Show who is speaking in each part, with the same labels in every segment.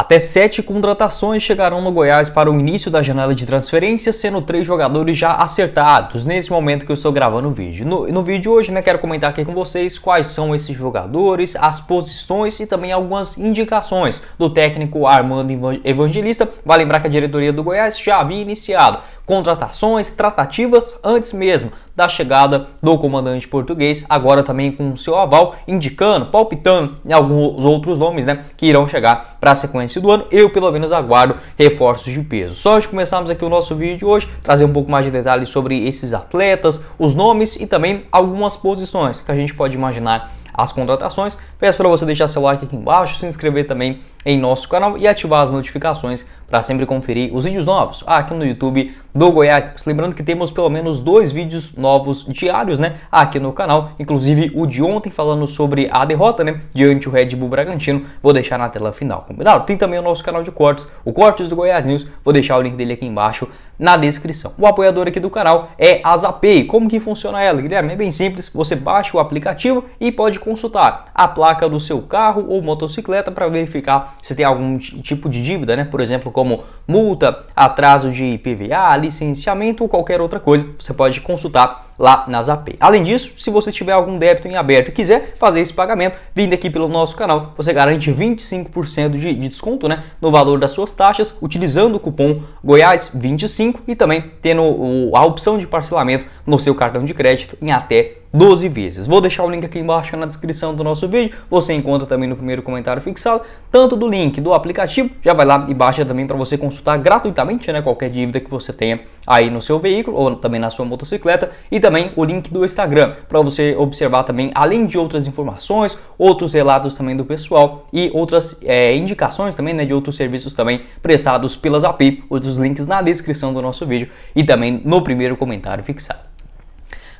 Speaker 1: Até 7 contratações chegarão no Goiás para o início da janela de transferência, sendo 3 jogadores já acertados nesse momento que eu estou gravando o vídeo. No vídeo de hoje, quero comentar aqui com vocês quais são esses jogadores, as posições e também algumas indicações do técnico Armando Evangelista. Vai lembrar que a diretoria do Goiás já havia iniciado contratações, tratativas antes mesmo da chegada do comandante português, agora também com o seu aval, indicando, palpitando em alguns outros nomes, que irão chegar para a sequência do ano. Eu pelo menos aguardo reforços de peso. Só antes de começarmos aqui o nosso vídeo hoje, trazer um pouco mais de detalhes sobre esses atletas, os nomes e também algumas posições que a gente pode imaginar as contratações. Peço para você deixar seu like aqui embaixo, se inscrever também em nosso canal e ativar as notificações para sempre conferir os vídeos novos aqui no YouTube do Goiás. Lembrando que temos pelo menos 2 vídeos novos diários, aqui no canal, inclusive o de ontem falando sobre a derrota, diante o Red Bull Bragantino. Vou deixar na tela final, combinado? Tem também o nosso canal de cortes, o Cortes do Goiás News. Vou deixar o link dele aqui embaixo na descrição. O apoiador aqui do canal é a Zapay. Como que funciona ela, Guilherme? É bem simples, você baixa o aplicativo e pode consultar a placa do seu carro ou motocicleta para verificar se tem algum tipo de dívida, por exemplo, como multa, atraso de IPVA, licenciamento ou qualquer outra coisa. Você pode consultar lá na Zapay. Além disso, se você tiver algum débito em aberto e quiser fazer esse pagamento, vindo aqui pelo nosso canal, você garante 25% de desconto, no valor das suas taxas, utilizando o cupom Goiás25 e também tendo a opção de parcelamento no seu cartão de crédito em até 12 vezes. Vou deixar o link aqui embaixo na descrição do nosso vídeo. Você encontra também no primeiro comentário fixado, tanto do link do aplicativo, já vai lá e baixa também para você consultar gratuitamente, qualquer dívida que você tenha aí no seu veículo ou também na sua motocicleta, e também o link do Instagram para você observar também, além de outras informações, outros relatos também do pessoal e outras indicações também, de outros serviços também prestados pela Zapay. Outros links na descrição do nosso vídeo e também no primeiro comentário fixado.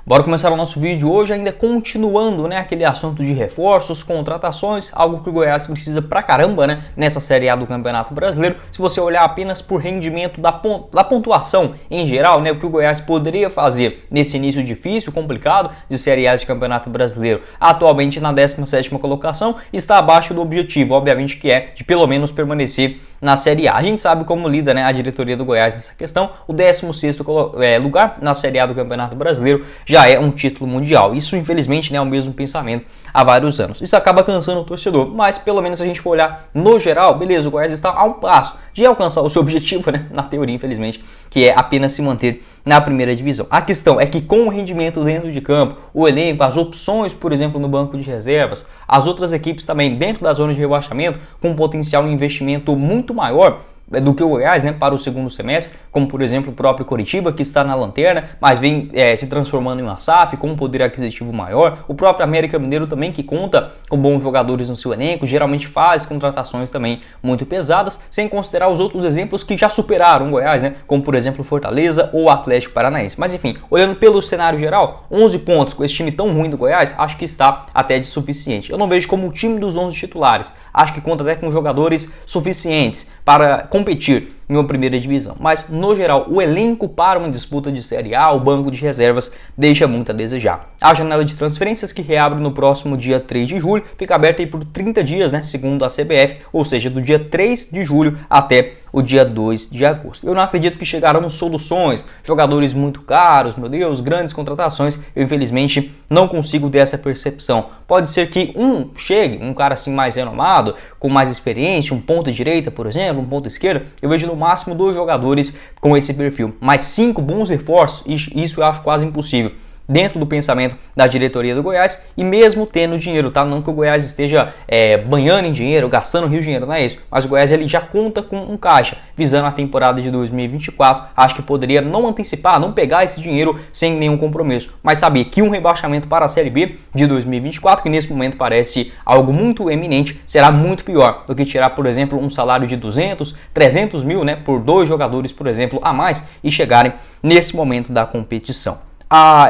Speaker 1: Bora começar o nosso vídeo hoje ainda continuando, aquele assunto de reforços, contratações, algo que o Goiás precisa pra caramba, nessa Série A do Campeonato Brasileiro. Se você olhar apenas por rendimento da pontuação em geral, o que o Goiás poderia fazer nesse início difícil, complicado de Série A de Campeonato Brasileiro, atualmente na 17ª colocação, está abaixo do objetivo, obviamente, que é de pelo menos permanecer na Série A. A gente sabe como lida, a diretoria do Goiás nessa questão. O 16º lugar na Série A do Campeonato Brasileiro já é um título mundial. Isso, infelizmente, é o mesmo pensamento há vários anos. Isso acaba cansando o torcedor, mas pelo menos se a gente for olhar no geral, beleza, o Goiás está a um passo de alcançar o seu objetivo, na teoria, infelizmente, que é apenas se manter na primeira divisão. A questão é que com o rendimento dentro de campo, o elenco, as opções, por exemplo, no banco de reservas, as outras equipes também dentro da zona de rebaixamento, com potencial de investimento muito maior do que o Goiás, para o segundo semestre, como por exemplo o próprio Coritiba, que está na lanterna, mas vem se transformando em uma SAF, com um poder aquisitivo maior. O próprio América Mineiro também, que conta com bons jogadores no seu elenco, geralmente faz contratações também muito pesadas, sem considerar os outros exemplos que já superaram o Goiás, como por exemplo Fortaleza ou Atlético Paranaense. Mas enfim, olhando pelo cenário geral, 11 pontos com esse time tão ruim do Goiás, acho que está até de suficiente. Eu não vejo como o time dos 11 titulares, acho que conta até com jogadores suficientes para competir em uma primeira divisão, mas no geral o elenco para uma disputa de Série A, o banco de reservas deixa muito a desejar. A janela de transferências, que reabre no próximo dia 3 de julho, fica aberta aí por 30 dias, segundo a CBF, ou seja, do dia 3 de julho até o dia 2 de agosto. Eu não acredito que chegarão soluções, jogadores muito caros, meu Deus, grandes contratações. Eu infelizmente não consigo ter essa percepção. Pode ser que chegue, um cara assim mais renomado, com mais experiência, um ponta direita, por exemplo, um ponta esquerda. Eu vejo no máximo 2 jogadores com esse perfil, mas 5 bons reforços, isso eu acho quase impossível dentro do pensamento da diretoria do Goiás, e mesmo tendo dinheiro, Não que o Goiás esteja banhando em dinheiro, gastando rios de dinheiro, não é isso, mas o Goiás ele já conta com um caixa, visando a temporada de 2024, acho que poderia não antecipar, não pegar esse dinheiro sem nenhum compromisso, mas saber que um rebaixamento para a Série B de 2024, que nesse momento parece algo muito eminente, será muito pior do que tirar, por exemplo, um salário de 200, 300 mil, por 2 jogadores, por exemplo, a mais, e chegarem nesse momento da competição.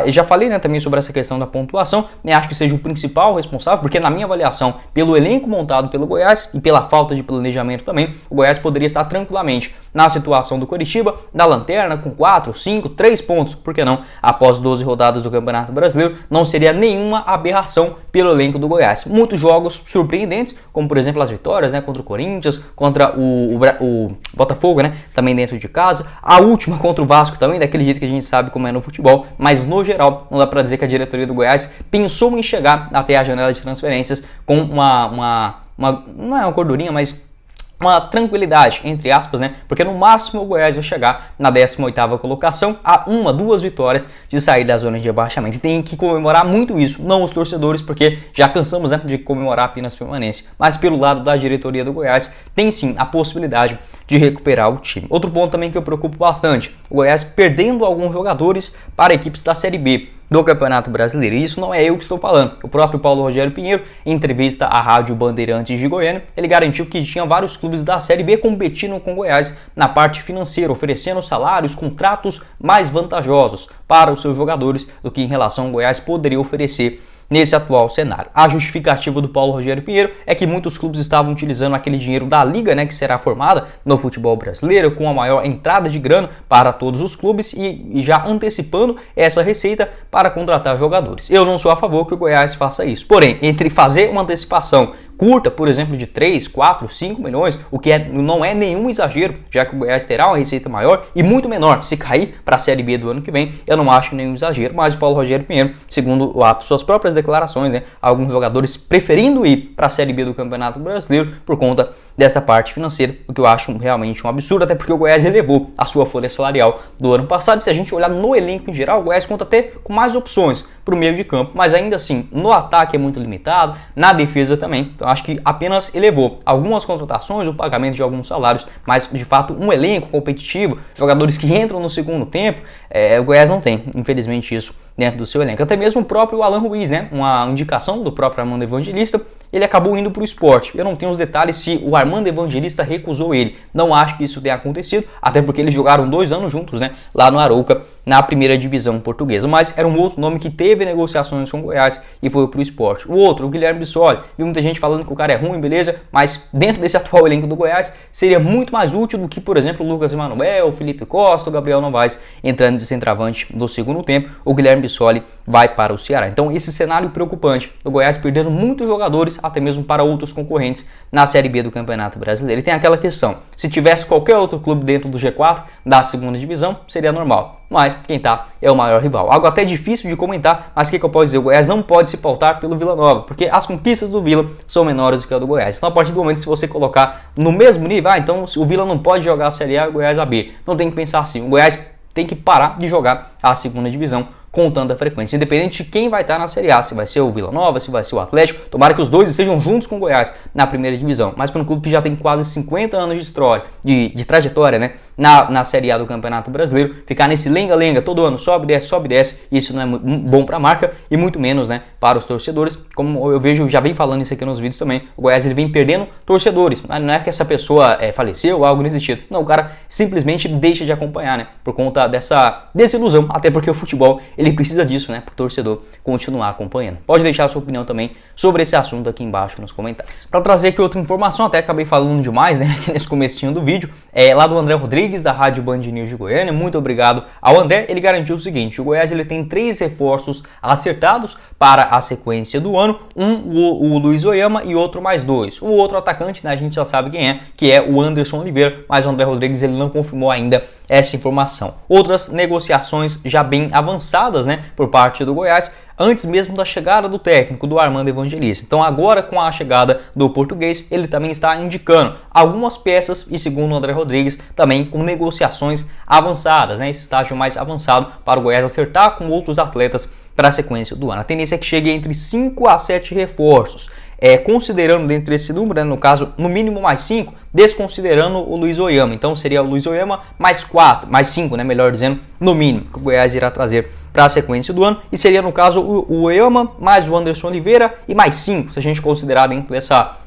Speaker 1: Eu já falei, né, também sobre essa questão da pontuação, né, acho que seja o principal responsável, porque na minha avaliação, pelo elenco montado pelo Goiás e pela falta de planejamento também, o Goiás poderia estar tranquilamente na situação do Coritiba, na lanterna, com 4, 5, 3 pontos, por que não? Após 12 rodadas do Campeonato Brasileiro, não seria nenhuma aberração pelo elenco do Goiás. Muitos jogos surpreendentes, como por exemplo as vitórias, né, contra o Corinthians, contra o Botafogo, né, também dentro de casa, a última contra o Vasco também, daquele jeito que a gente sabe como é no futebol, mas no geral não dá para dizer que a diretoria do Goiás pensou em chegar até a janela de transferências com não é uma gordurinha, mas uma tranquilidade, entre aspas, né? Porque no máximo o Goiás vai chegar na 18ª colocação a 1, 2 vitórias de sair da zona de rebaixamento. E tem que comemorar muito isso, não os torcedores, porque já cansamos, né, de comemorar apenas permanência. Mas pelo lado da diretoria do Goiás, tem sim a possibilidade de recuperar o time. Outro ponto também que eu preocupo bastante, o Goiás perdendo alguns jogadores para equipes da Série B do Campeonato Brasileiro. E isso não é eu que estou falando. O próprio Paulo Rogério Pinheiro, em entrevista à Rádio Bandeirantes de Goiânia, ele garantiu que tinha vários clubes da Série B competindo com o Goiás na parte financeira, oferecendo salários, contratos mais vantajosos para os seus jogadores do que em relação ao Goiás poderia oferecer nesse atual cenário. A justificativa do Paulo Rogério Pinheiro é que muitos clubes estavam utilizando aquele dinheiro da liga, né, que será formada no futebol brasileiro, com a maior entrada de grana para todos os clubes e já antecipando essa receita para contratar jogadores. Eu não sou a favor que o Goiás faça isso. Porém, entre fazer uma antecipação curta, por exemplo, de 3, 4, 5 milhões, o que não é nenhum exagero, já que o Goiás terá uma receita maior e muito menor se cair para a Série B do ano que vem, eu não acho nenhum exagero, mas o Paulo Rogério Pinheiro, segundo as suas próprias declarações, né, alguns jogadores preferindo ir para a Série B do Campeonato Brasileiro por conta dessa parte financeira, o que eu acho realmente um absurdo, até porque o Goiás elevou a sua folha salarial do ano passado. Se a gente olhar no elenco em geral, o Goiás conta até com mais opções para o meio de campo, mas ainda assim, no ataque é muito limitado, na defesa também. Então acho que apenas elevou algumas contratações, o pagamento de alguns salários, mas de fato um elenco competitivo, jogadores que entram no segundo tempo, o Goiás não tem, infelizmente, isso dentro do seu elenco. Até mesmo o próprio Alan Ruiz, né, uma indicação do próprio Armando Evangelista, ele acabou indo para o Sport. Eu não tenho os detalhes se o Armando Evangelista recusou ele. Não acho que isso tenha acontecido, até porque eles jogaram 2 anos juntos, né, lá no Arouca, na primeira divisão portuguesa. Mas era um outro nome que teve negociações com o Goiás e foi para o Sport. O outro, o Guilherme Bissoli, vi muita gente falando que o cara é ruim, beleza, mas dentro desse atual elenco do Goiás seria muito mais útil do que, por exemplo, o Lucas Emanuel, o Felipe Costa, o Gabriel Novaes entrando de centroavante no segundo tempo. O Guilherme Bissoli vai para o Ceará. Então esse cenário preocupante, o Goiás perdendo muitos jogadores, até mesmo para outros concorrentes na Série B do Campeonato Brasileiro. E tem aquela questão, se tivesse qualquer outro clube dentro do G4 da segunda divisão, seria normal. Mas quem tá é o maior rival. Algo até difícil de comentar, mas o que eu posso dizer? O Goiás não pode se pautar pelo Vila Nova, porque as conquistas do Vila são menores do que a do Goiás. Então a partir do momento, se você colocar no mesmo nível, então o Vila não pode jogar a Série A e o Goiás a B. Não tem que pensar assim, o Goiás tem que parar de jogar a segunda divisão com tanta frequência, independente de quem vai estar na Série A, se vai ser o Vila Nova, se vai ser o Atlético. Tomara que os dois estejam juntos com o Goiás na primeira divisão, mas para um clube que já tem quase 50 anos de história, de trajetória, né, na Série A do Campeonato Brasileiro, ficar nesse lenga-lenga todo ano, sobe, desce, isso não é bom para a marca e muito menos, né, para os torcedores. Como eu vejo, já vem falando isso aqui nos vídeos também, o Goiás ele vem perdendo torcedores, mas não é que essa pessoa faleceu ou algo nesse sentido, não, o cara simplesmente deixa de acompanhar, né, por conta dessa desilusão, até porque o futebol ele precisa disso, né, para o torcedor continuar acompanhando. Pode deixar a sua opinião também sobre esse assunto aqui embaixo nos comentários. Para trazer aqui outra informação, até acabei falando demais, né, aqui nesse comecinho do vídeo, lá do André Rodrigues, da Rádio Band News de Goiânia. Muito obrigado ao André. Ele garantiu o seguinte: o Goiás ele tem 3 reforços acertados para a sequência do ano, o Luiz Oyama e outro mais 2. O outro atacante, né, a gente já sabe quem é, que é o Anderson Oliveira, mas o André Rodrigues ele não confirmou ainda essa informação. Outras negociações já bem avançadas, né, por parte do Goiás, antes mesmo da chegada do técnico, do Armando Evangelista. Então agora, com a chegada do português, ele também está indicando algumas peças e, segundo o André Rodrigues, também com negociações avançadas, né, esse estágio mais avançado para o Goiás acertar com outros atletas para a sequência do ano. A tendência é que chegue entre 5 a 7 reforços. Considerando dentro desse número, né, no caso, no mínimo mais 5, desconsiderando o Luiz Oyama. Então seria o Luiz Oyama mais 4, mais 5, né, melhor dizendo, no mínimo, que o Goiás irá trazer para a sequência do ano. E seria, no caso, o Oyama mais o Anderson Oliveira e mais 5, se a gente considerar dentro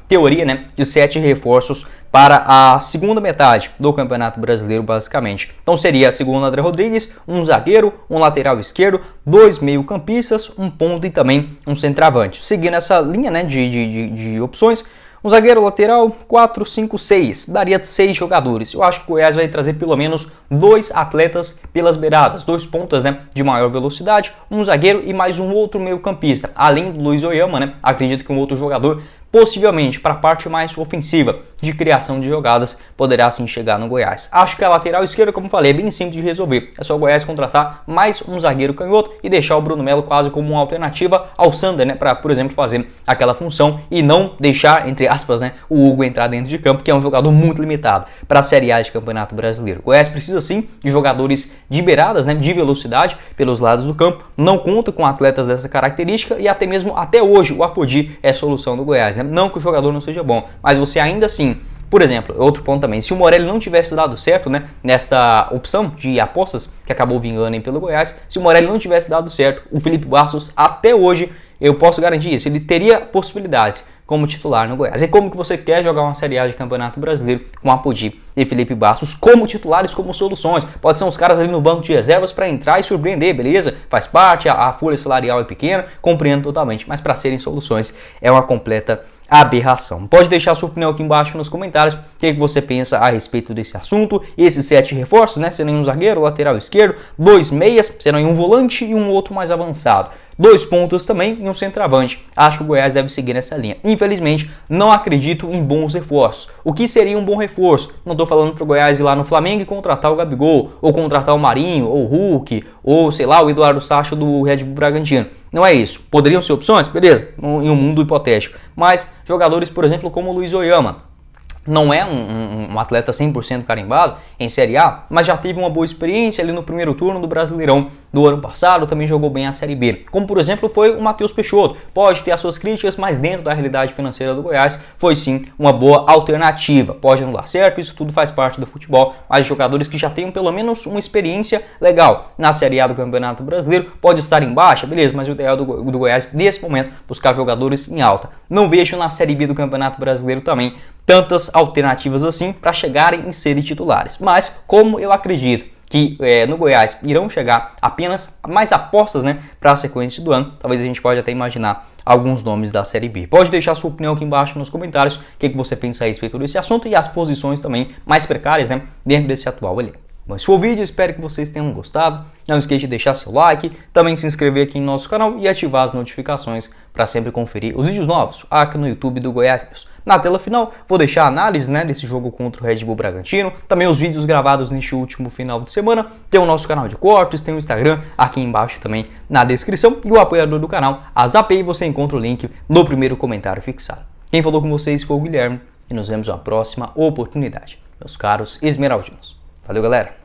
Speaker 1: teoria, né, de 7 reforços para a segunda metade do Campeonato Brasileiro, basicamente. Então seria, segundo André Rodrigues, um zagueiro, um lateral esquerdo, 2 meio-campistas, um ponta e também um centroavante. Seguindo essa linha, né, de opções, um zagueiro lateral, 4, 5, 6. Daria 6 jogadores. Eu acho que o Goiás vai trazer pelo menos 2 atletas pelas beiradas. 2 pontas, né, de maior velocidade. Um zagueiro e mais um outro meio campista. Além do Luiz Oyama, né, acredito que um outro jogador, possivelmente para a parte mais ofensiva de criação de jogadas, poderá sim chegar no Goiás. Acho que a lateral esquerda, como falei, é bem simples de resolver. É só o Goiás contratar mais um zagueiro canhoto e deixar o Bruno Melo quase como uma alternativa ao Sander, né, para, por exemplo, fazer aquela função e não deixar, entre aspas, né, o Hugo entrar dentro de campo, que é um jogador muito limitado para a Série A de Campeonato Brasileiro. O Goiás precisa sim de jogadores de beiradas, né, de velocidade pelos lados do campo. Não conta com atletas dessa característica e até mesmo até hoje o Apodi é a solução do Goiás, né? Não que o jogador não seja bom, mas você ainda assim, por exemplo, outro ponto também, se o Morelli não tivesse dado certo, né, nesta opção de apostas que acabou vingando pelo Goiás, se o Morelli não tivesse dado certo, o Felipe Bastos até hoje, eu posso garantir isso, ele teria possibilidades como titular no Goiás. E como que você quer jogar uma Série A de Campeonato Brasileiro com Apodi e Felipe Bastos como titulares, como soluções? Pode ser uns caras ali no banco de reservas para entrar e surpreender, beleza? Faz parte, a folha salarial é pequena, compreendo totalmente, mas para serem soluções é uma completa aberração. Pode deixar sua opinião aqui embaixo nos comentários, o que você pensa a respeito desse assunto. Esses 7 reforços, né, serão um zagueiro, lateral esquerdo, 2 meias, serão um volante e um outro mais avançado. 2 pontos também e um centroavante. Acho que o Goiás deve seguir nessa linha. Infelizmente, não acredito em bons reforços. O que seria um bom reforço? Não estou falando para o Goiás ir lá no Flamengo e contratar o Gabigol, ou contratar o Marinho, ou o Hulk, ou sei lá, o Eduardo Sacha do Red Bull Bragantino. Não é isso. Poderiam ser opções? Beleza, em um mundo hipotético. Mas jogadores, por exemplo, como o Luiz Oyama, não é um atleta 100% carimbado em Série A, mas já teve uma boa experiência ali no primeiro turno do Brasileirão do ano passado, também jogou bem a Série B. Como, por exemplo, foi o Matheus Peixoto. Pode ter as suas críticas, mas dentro da realidade financeira do Goiás, foi sim uma boa alternativa. Pode não dar certo, isso tudo faz parte do futebol, mas jogadores que já tenham pelo menos uma experiência legal na Série A do Campeonato Brasileiro, pode estar em baixa, beleza, mas o ideal do Goiás, nesse momento, buscar jogadores em alta. Não vejo na Série B do Campeonato Brasileiro também tantas alternativas assim para chegarem em serem titulares. Mas como eu acredito que no Goiás irão chegar apenas mais apostas, né, para a sequência do ano, talvez a gente pode até imaginar alguns nomes da Série B. Pode deixar sua opinião aqui embaixo nos comentários, o que você pensa a respeito desse assunto e as posições também mais precárias, né, dentro desse atual elenco. Bom, esse foi o vídeo, espero que vocês tenham gostado. Não esqueça de deixar seu like, também se inscrever aqui no nosso canal e ativar as notificações para sempre conferir os vídeos novos aqui no YouTube do Goiás News. Na tela final, vou deixar a análise, né, desse jogo contra o Red Bull Bragantino, também os vídeos gravados neste último final de semana, tem o nosso canal de cortes, tem o Instagram aqui embaixo também na descrição e o apoiador do canal, a Zapay, você encontra o link no primeiro comentário fixado. Quem falou com vocês foi o Guilherme e nos vemos na próxima oportunidade, meus caros esmeraldinos. Valeu, galera!